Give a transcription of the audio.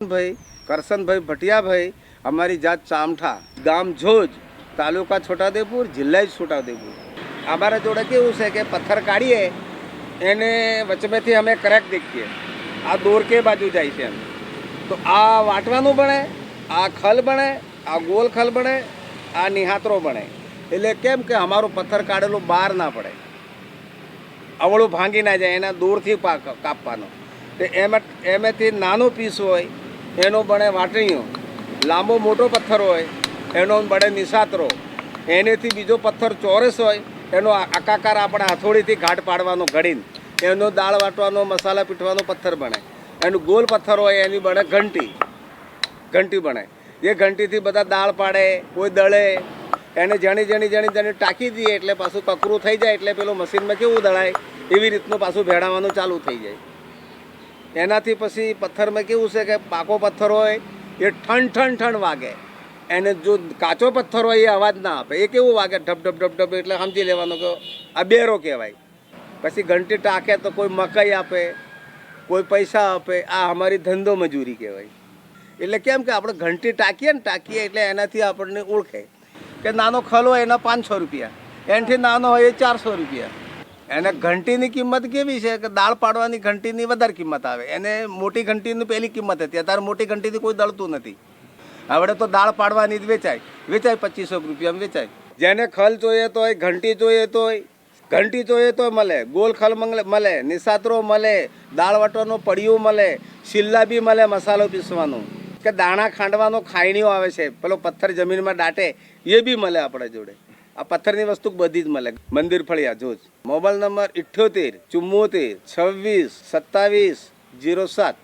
ભાઈ કરશનભાઈ ભટિયાભાઈ, અમારી જાત ચામઠા, ગામ જોજ, તાલુકા છોટાઉદેપુર, જિલ્લા છોટાઉદેપુર. અમારા જોડે કેવું છે કે પથ્થર કાઢીએ એને વચમેથી અમે ક્રેક દેખીએ, આ દોર કે બાજુ જાય છે એમ, તો આ વાટવાનું બને, આ ખલ બને, આ ગોલ ખલ બને, આ નિહાતરો બને. એટલે કેમ કે અમારું પથ્થર કાઢેલું બહાર ના પડે, અવળું ભાંગી ના જાય, એના દૂરથી કાપવાનો. તો એમાંથી નાનો પીસ હોય એનો બને વાટણીઓ, લાંબો મોટો પથ્થર હોય એનો બને નિશાતરો, એનેથી બીજો પથ્થર ચોરસ હોય એનો આકાકાર આપણે હથોડીથી ઘાટ પાડવાનો ઘડીને, એનો દાળ વાટવાનો, મસાલા પીટવાનો પથ્થર બને. એનું ગોલ પથ્થર હોય એની બને ઘંટી બને. એ ઘંટીથી બધા દાળ પાડે, કોઈ દળે, એને જણી ટાંકી દઈએ એટલે પાછું કકરું થઈ જાય, એટલે પેલું મશીનમાં કેવું દળાય એવી રીતનું પાછું ભેળાવાનું ચાલુ થઈ જાય. એનાથી પછી પથ્થરમાં કેવું છે કે પાકો પથ્થર હોય એ ઠણ વાગે, એને જો કાચો પથ્થર હોય એ અવાજ ના આપે, એ કેવું વાગે ઢબ, એટલે સમજી લેવાનું કે આ બેરો કહેવાય. પછી ઘંટી ટાંકે તો કોઈ મકાઈ આપે, કોઈ પૈસા આપે, આ અમારી ધંધો મજૂરી કહેવાય. એટલે કેમ કે આપણે ઘંટી ટાંકીએ એટલે એનાથી આપણને ઓળખે કે નાનો ખલ હોય એના 500 રૂપિયા, એનાથી નાનો હોય એ 400 રૂપિયા. એને ઘંટીની કિંમત કેવી છે કે દાળ પાડવાની ઘંટીની વધારે કિંમત આવે, એને મોટી ઘંટીની પહેલી કિંમત હતી, અત્યારે મોટી ઘંટીથી કોઈ દળતું નથી. હવે તો દાળ પાડવાની જ વેચાય 2500 રૂપિયામાં વેચાય. જેને ખલ જોઈએ તો હોય, ઘંટી જોઈએ તો મળે, ગોલ ખલ મળે, નિશાતરો મળે, દાળ વાટવાનો પડિયું મળે, શિલ્લા બી મળે, મસાલો પીસવાનો કે દાણા ખાંડવાનો ખાયણીઓ આવે છે, પેલો પથ્થર જમીનમાં દાટે એ બી મળે આપણે જોડે. આ પથ્થરની વસ્તુ બધી જ મળે. મંદિર ફળિયા જોજ. Mobile number 78 74 26 27 07.